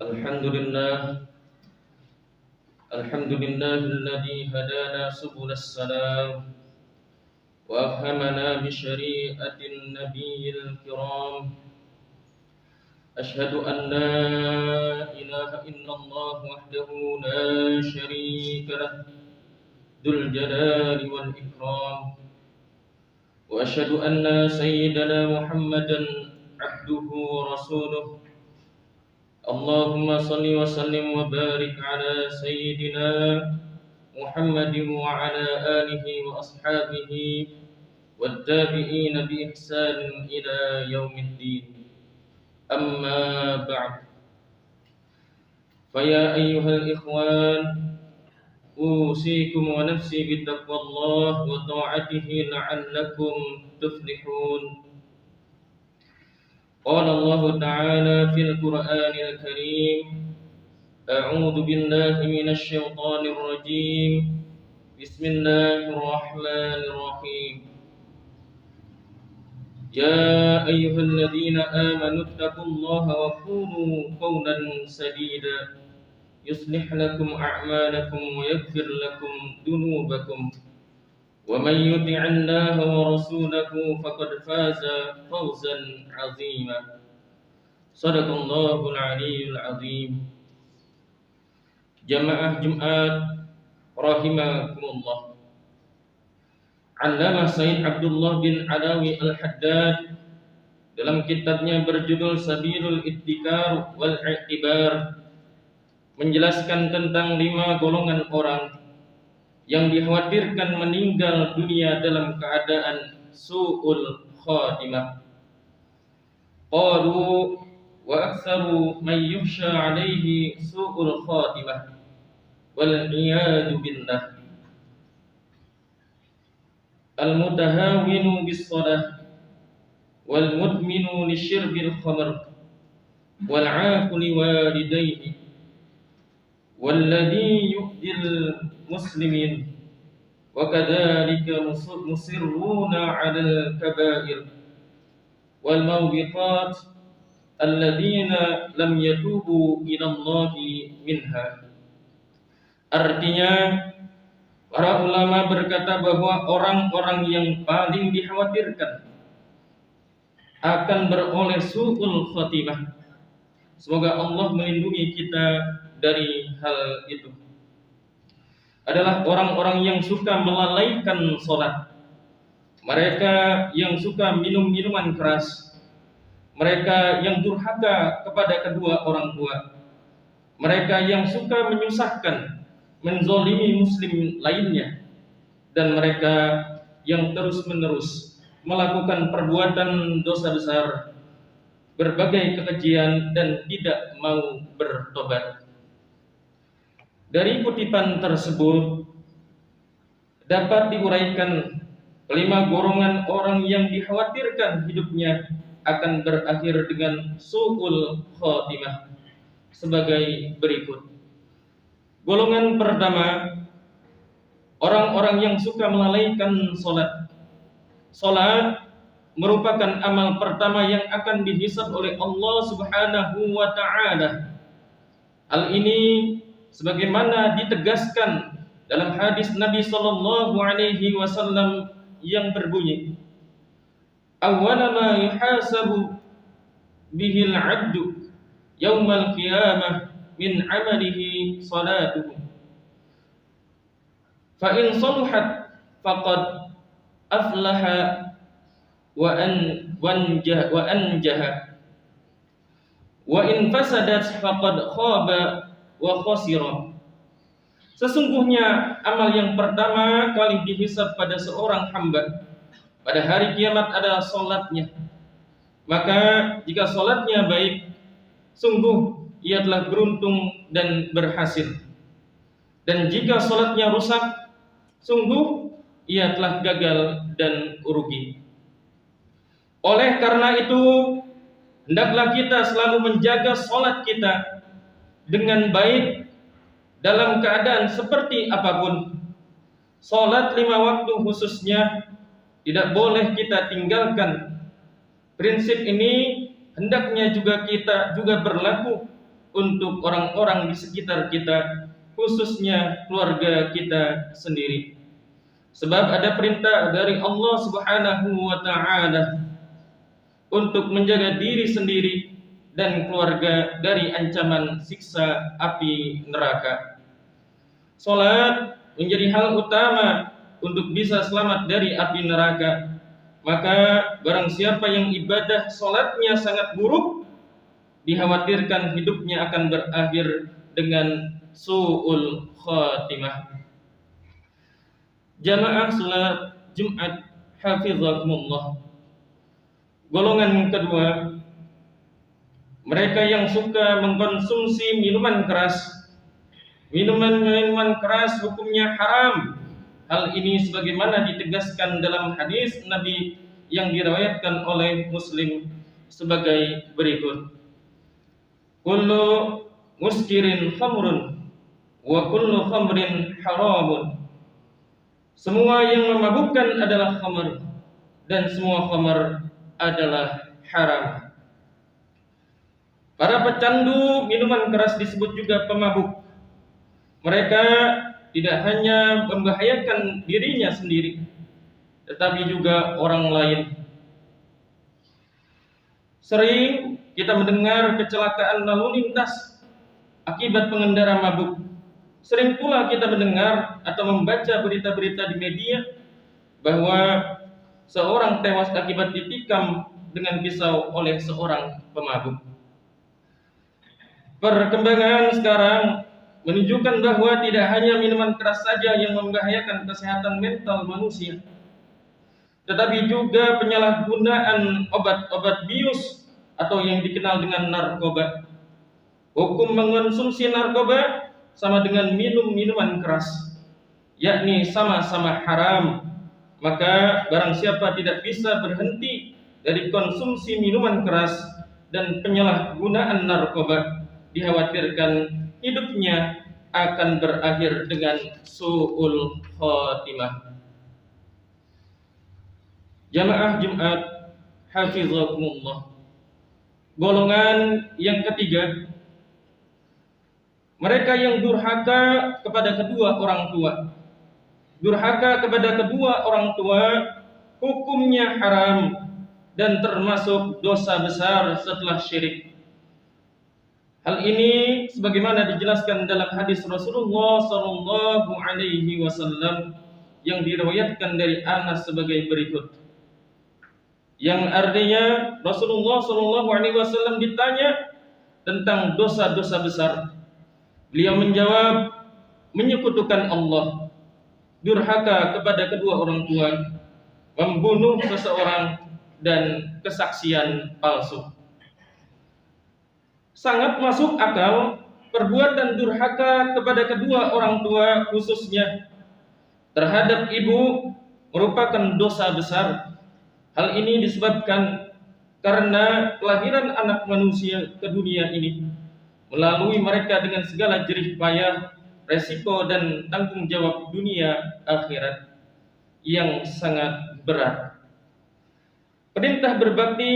الحمد لله الحمد لله الذي هدانا سبل السلام وأفهمنا بشريعة النبي الكرام. أشهد أن لا إله إلا الله وحده لا شريك له ذو الجلال والإكرام، وأشهد أن سيدنا محمدا عبده ورسوله. اللهم صل وسلم وبارك على سيدنا محمد وعلى آله وأصحابه والتابعين بإحسان إلى يوم الدين. أما بعد، فيا أيها الإخوان، أوصيكم ونفسي بتقوى الله وطاعته لعلكم تفلحون. قال الله تعالى في القرآن الكريم: أعوذ بالله من الشيطان الرجيم، بسم الله الرحمن الرحيم. يا أيها الذين آمنوا اتقوا الله وقولوا قولا سديدا يصلح لكم أعمالكم ويغفر لكم ذنوبكم، ومن يطع الله ورسوله فقد فاز فوزا عظيما. صدق الله العلي العظيم. Jamaah Jumat rahimakumullah. Allamah Sayyid Abdullah bin Alawi Al-Haddad dalam kitabnya berjudul Sabilul Ittikar wal I'tibar menjelaskan tentang 5 golongan orang yang dikhawatirkan meninggal dunia dalam keadaan su'ul khatimah. Qalu wa aktsaru man yukhsha alaihi su'ul khatimah wal iyadu billah. Al-mutahawinu bis-shalah wal mudminu lisyirbil khamr wal 'aquli walidayhi walladhi yu'dil muslimin wa kadzalika musirruna 'alal kaba'ir wal mawbiqat alladzina lam yatubu ila Allahi minha. Artinya, para ulama berkata bahwa orang-orang yang paling dikhawatirkan akan beroleh su'ul khatimah. Semoga Allah melindungi kita dari hal itu. Adalah orang-orang yang suka melalaikan sholat, mereka yang suka minum minuman keras, mereka yang durhaka kepada kedua orang tua, mereka yang suka menyusahkan, menzolimi muslim lainnya, dan mereka yang terus-menerus melakukan perbuatan dosa besar, berbagai kekejian, dan tidak mau bertobat. Dari kutipan tersebut dapat diuraikan 5 golongan orang yang dikhawatirkan hidupnya akan berakhir dengan su'ul khatimah sebagai berikut. Golongan pertama, orang-orang yang suka melalaikan sholat. Sholat merupakan amal pertama yang akan dihisab oleh Allah Subhanahu wa ta'ala. Hal ini sebagaimana ditegaskan dalam hadis Nabi sallallahu alaihi wasallam yang berbunyi: awwala ma yuhasabu bihil 'abdu yaumal qiyamah min 'amalihi salatuhu, fa in saluhat faqad aflaha wa anjaha, wa in fasadat faqad khaba wa khasira. Sesungguhnya amal yang pertama kali dihisab pada seorang hamba pada hari kiamat adalah salatnya. Maka jika salatnya baik, sungguh ia telah beruntung dan berhasil. Dan jika salatnya rusak, sungguh ia telah gagal dan rugi. Oleh karena itu, hendaklah kita selalu menjaga salat kita dengan baik dalam keadaan seperti apapun. Salat 5 waktu khususnya tidak boleh kita tinggalkan. Prinsip ini hendaknya kita juga berlaku untuk orang-orang di sekitar kita, khususnya keluarga kita sendiri. Sebab ada perintah dari Allah Subhanahu wa taala untuk menjaga diri sendiri dan keluarga dari ancaman siksa api neraka. Salat menjadi hal utama untuk bisa selamat dari api neraka. Maka barang siapa yang ibadah salatnya sangat buruk, dikhawatirkan hidupnya akan berakhir dengan su'ul khatimah. Jamaah salat Jumat hafizakumullah. Golongan kedua, mereka yang suka mengkonsumsi minuman keras. Minuman keras hukumnya haram. Hal ini sebagaimana ditegaskan dalam hadis Nabi yang diriwayatkan oleh Muslim sebagai berikut. Kullu muskirin khamrun wa kullu khamrin haramun. Semua yang memabukkan adalah khamr dan semua khamr adalah haram. Para pecandu minuman keras disebut juga pemabuk. Mereka tidak hanya membahayakan dirinya sendiri, tetapi juga orang lain. Sering kita mendengar kecelakaan lalu lintas akibat pengendara mabuk. Sering pula kita mendengar atau membaca berita-berita di media bahwa seorang tewas akibat ditikam dengan pisau oleh seorang pemabuk. Perkembangan sekarang menunjukkan bahwa tidak hanya minuman keras saja yang membahayakan kesehatan mental manusia, tetapi juga penyalahgunaan obat-obat bius atau yang dikenal dengan narkoba. Hukum mengonsumsi narkoba sama dengan minum minuman keras, yakni sama-sama haram. Maka barang siapa tidak bisa berhenti dari konsumsi minuman keras dan penyalahgunaan narkoba, dikhawatirkan hidupnya akan berakhir dengan su'ul khatimah. Jamaah Jumat hafizakumullah. Golongan yang ketiga, mereka yang durhaka kepada kedua orang tua. Durhaka kepada kedua orang tua hukumnya haram dan termasuk dosa besar setelah syirik. Hal ini sebagaimana dijelaskan dalam hadis Rasulullah sallallahu alaihi wasallam yang diriwayatkan dari Anas sebagai berikut. Yang artinya Rasulullah sallallahu alaihi wasallam ditanya tentang dosa-dosa besar. Beliau menjawab, menyekutukan Allah, durhaka kepada kedua orang tua, membunuh seseorang, dan kesaksian palsu. Sangat masuk akal perbuatan durhaka kepada kedua orang tua, khususnya terhadap ibu, merupakan dosa besar. Hal ini disebabkan karena kelahiran anak manusia ke dunia ini melalui mereka dengan segala jerih payah, resiko dan tanggung jawab dunia akhirat yang sangat berat. Perintah berbakti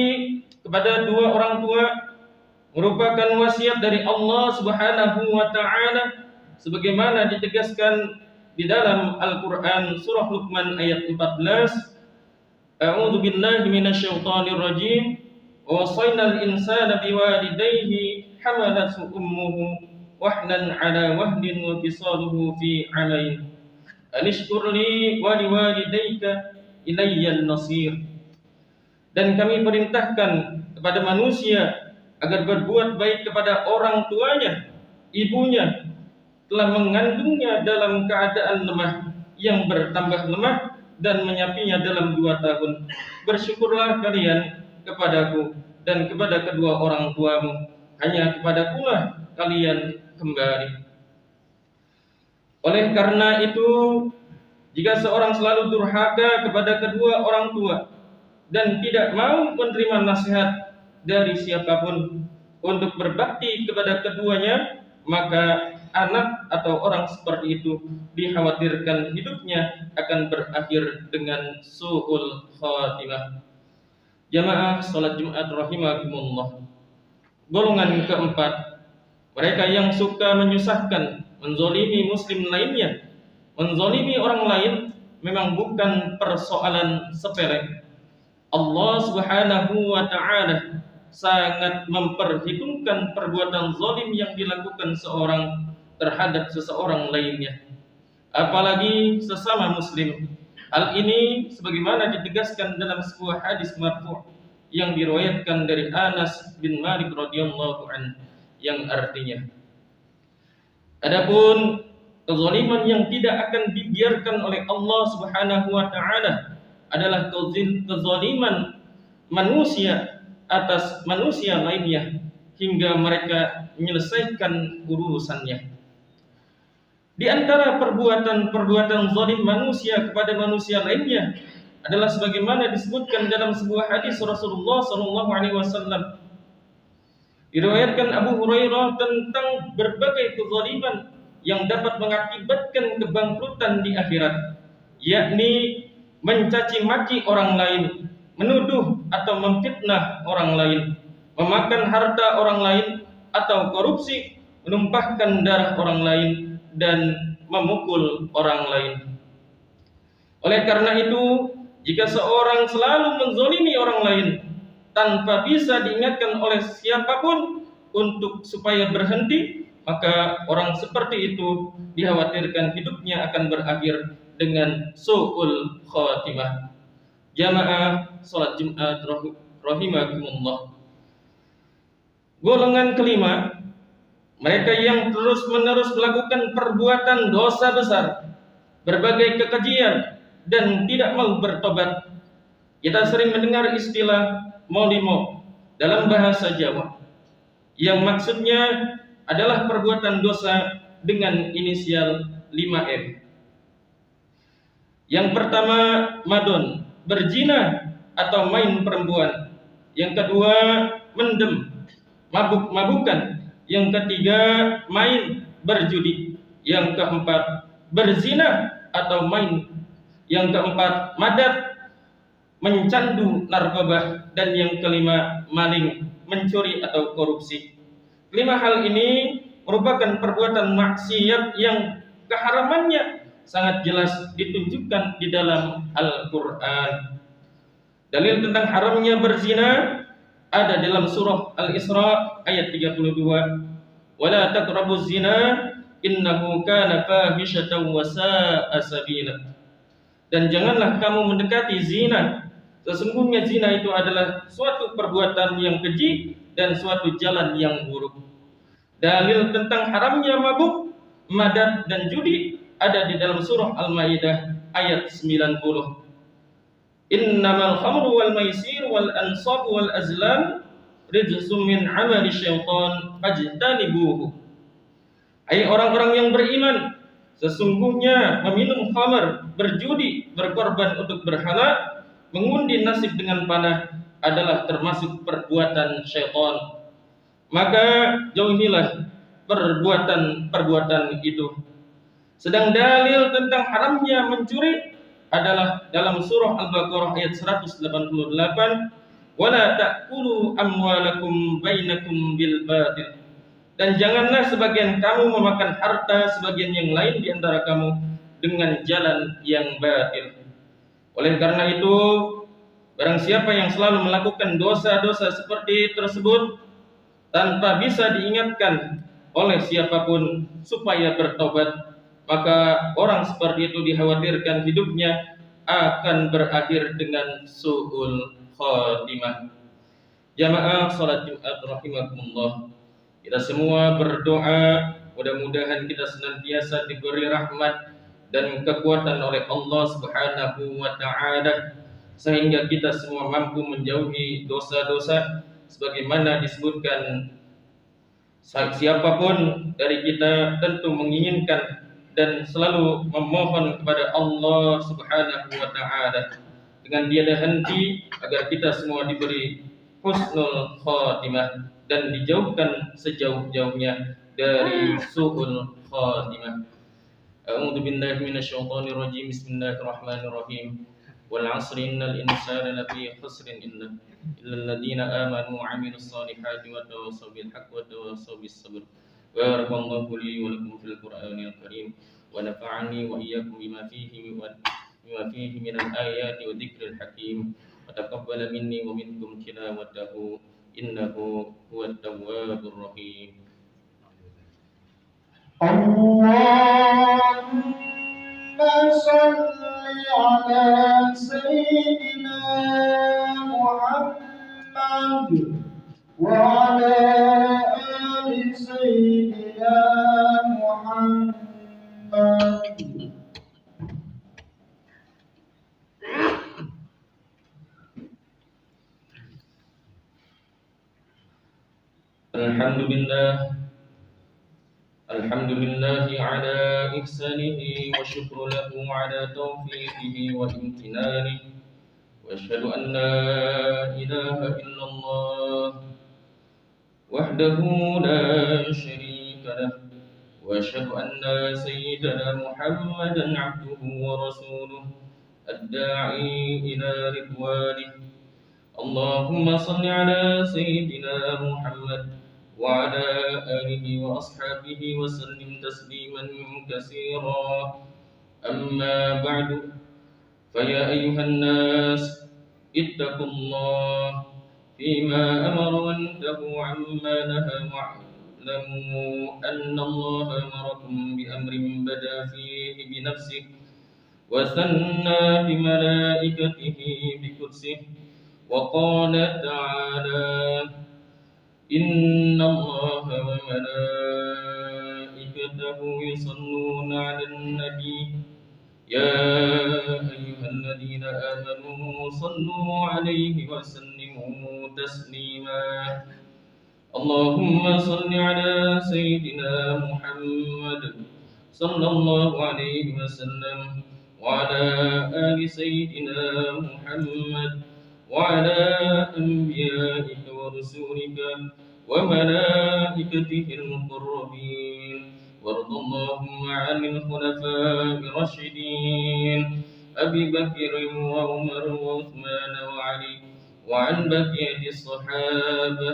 kepada dua orang tua merupakan wasiat dari Allah Subhanahu wa taala sebagaimana ditegaskan di dalam Al-Qur'an surah Luqman ayat 14. A'udzu billahi minasyaitonir rajim. Wa wasaynal insana biwalidayhi hamalathu ummuhu wahnan 'ala wahnin wa fisaluhu fi 'amain. Anishkur li wa liwalidayka ilayyan nasir. Dan kami perintahkan kepada manusia agar berbuat baik kepada orang tuanya, ibunya telah mengandungnya dalam keadaan lemah yang bertambah lemah dan menyapinya dalam 2 tahun. Bersyukurlah kalian kepadaku dan kepada kedua orang tuamu, hanya kepadakulah kalian kembali. Oleh karena itu, jika seorang selalu durhaka kepada kedua orang tua dan tidak mau menerima nasihat dari siapapun untuk berbakti kepada keduanya, maka anak atau orang seperti itu dikhawatirkan hidupnya akan berakhir dengan su'ul khatimah. Jamaah salat Jumat rahimakumullah. Golongan keempat, Mereka yang suka menyusahkan, menzolimi muslim lainnya, menzolimi orang lain, memang bukan persoalan sepele. Allah Subhanahu wa Ta'ala sangat memperhitungkan perbuatan zalim yang dilakukan seorang terhadap seseorang lainnya, apalagi sesama muslim. Hal ini sebagaimana ditegaskan dalam sebuah hadis marfu' yang diriwayatkan dari Anas bin Malik radhiyallahu anhu, yang artinya, adapun kezaliman yang tidak akan dibiarkan oleh Allah Subhanahu wa Ta'ala adalah kezaliman manusia atas manusia lainnya hingga mereka menyelesaikan urusannya. Di antara perbuatan-perbuatan zalim manusia kepada manusia lainnya adalah sebagaimana disebutkan dalam sebuah hadis Rasulullah SAW. Diriwayatkan Abu Hurairah tentang berbagai kezaliman yang dapat mengakibatkan kebangkrutan di akhirat, yakni mencaci maki orang lain, menuduh atau memfitnah orang lain, memakan harta orang lain, atau korupsi, menumpahkan darah orang lain, dan memukul orang lain. Oleh karena itu, jika seorang selalu menzolimi orang lain tanpa bisa diingatkan oleh siapapun untuk supaya berhenti, maka orang seperti itu dikhawatirkan hidupnya akan berakhir dengan su'ul khatimah. Jamaah salat Jumat rahimakumullah. Golongan kelima, mereka yang terus-menerus melakukan perbuatan dosa besar, berbagai kekejian, dan tidak mau bertobat. Kita sering mendengar istilah molimo dalam bahasa Jawa, yang maksudnya adalah perbuatan dosa dengan inisial 5M. Yang pertama, madon, berzina atau main perempuan. Yang kedua, mendem, mabuk-mabukan. Yang ketiga, main berjudi. Yang keempat, berzina atau main. Yang keempat, madat, mencandu narkoba. Dan yang kelima, maling, mencuri atau korupsi. Kelima hal ini merupakan perbuatan maksiat yang keharamannya sangat jelas ditunjukkan di dalam Al-Quran. Dalil tentang haramnya berzina ada dalam surah Al-Isra ayat 32. Wala taqrabuz zina innahu kana fahishatan wa sa'a sabila. Dan janganlah kamu mendekati zina, sesungguhnya zina itu adalah suatu perbuatan yang keji dan suatu jalan yang buruk. Dalil tentang haramnya mabuk, madat, dan judi ada di dalam surah Al-Maidah ayat 90. Innamal khamru wal maisir wal ansab wal azlam rijsum min amali syaitan fajtanibuhu. Hai orang-orang yang beriman, sesungguhnya meminum khamr, berjudi, berkorban untuk berhala, mengundi nasib dengan panah adalah termasuk perbuatan syaitan. Maka jauhilah perbuatan-perbuatan itu. Sedang dalil tentang haramnya mencuri adalah dalam surah Al-Baqarah ayat 188, wala ta'kulu amwalakum bainakum bil batil. Dan janganlah sebagian kamu memakan harta sebagian yang lain di antara kamu dengan jalan yang batil. Oleh karena itu, barang siapa yang selalu melakukan dosa-dosa seperti tersebut tanpa bisa diingatkan oleh siapapun supaya bertobat, maka orang seperti itu dikhawatirkan hidupnya akan berakhir dengan su'ul khatimah. Jamaah salat Jumat rahimakumullah. Kita semua berdoa mudah-mudahan kita senantiasa diberi rahmat dan kekuatan oleh Allah Subhanahu wa Ta'ala sehingga kita semua mampu menjauhi dosa-dosa sebagaimana disebutkan. Siapapun dari kita tentu menginginkan dan selalu memohon kepada Allah Subhanahu wa Ta'ala dengan tiada henti agar kita semua diberi husnul khatimah dan dijauhkan sejauh-jauhnya dari su'ul khatimah. A'udzu billahi minasyaitonir rajim. Bismillahirrahmanirrahim. Wal 'asri innal insana lafi khusrin illal ladzina amanu wa 'amilus solihati wa tawassaw bil haqqi wa tawassaw bis sabr. بارك الله لي ولكم في القرآن الكريم ونفعني وإياكم بما فيه من الآيات والذكر الحكيم وتقبل مني ومنكم تلاوته إنه هو التواب الرحيم. اللهم صل على سيدنا محمد وعلى آل سيدنا محمد. الحمد لله على إحسانه وشكر له على توفيقه وامتنانه وأشهد أن لا إله إلا الله وحده لا شريك له وأشهد أن سيدنا محمدا عبده ورسوله الداعي إلى رضوانه. اللهم صل على سيدنا محمد وعلى آله وأصحابه وسلم تسليما كثيرا. أما بعد، فيا أيها الناس اتقوا الله فيما أمر وانتهوا عما نهى واعلموا أن الله أمركم بأمر بدأ فيه بنفسه وثنى بملائكته بقدسه وقال تعالى: إن الله وملائكته يصلون على النبي يا أيها الذين آمنوا صلوا عليه وسلموا تسليما. اللهم صل على سيدنا محمد صلى الله عليه وسلم وعلى آل سيدنا محمد وعلى أنبيائك ورسولك وملائكته المقربين. وارض اللهم عن الخلفاء الراشدين أبي بكر وعمر وعثمان وعلي وعن بقية الصحابة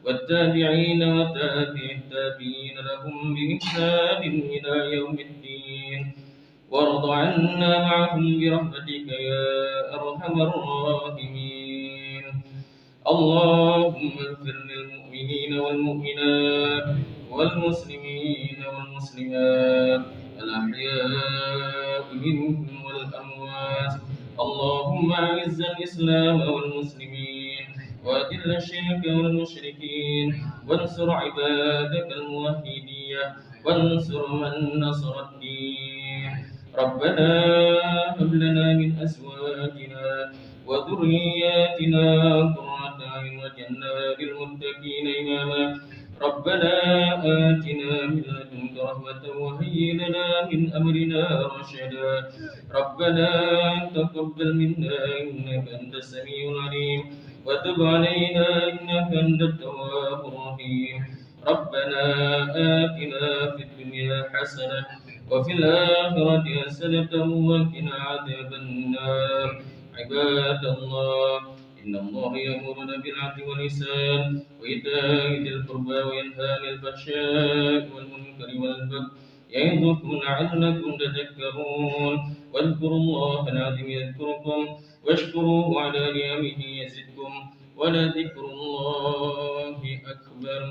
والتابعين وتابع التابعين لهم بإحسان إلى يوم الدين. وارض عنا معهم برحمتك يا أرحم الراحمين. اللهم اغفر للمؤمنين والمؤمنات والمسلمين والمسلمات الأحياء منهم والأموات. اللهم أعز الإسلام والمسلمين وأذل الشرك والمشركين وانصر عبادك الموحدين وانصر من نصر الدين. ربنا هب لنا من أزواجنا وذرياتنا قرة أعين واجعلنا للمتقين إماما. ربنا آتنا من لدنك رحمة وهيئ لنا من أمرنا رشدا. ربنا تقبل منا إنك أنت السميع العليم وتب علينا إنك أنت التواب الرحيم. ربنا آتنا في الدنيا حسنة وفي الآخرة حسنة وقنا عذاب النار. عباد الله، إن الله يأمرنا بالعدل والإحسان وإيتاء ذي القربى وينهى عن الفحشاء والمنكر والبغي يعظكم لعلكم تذكرون. واذكروا الله العظيم يذكركم واشكروه على نعمه يزدكم ولذكر الله أكبر.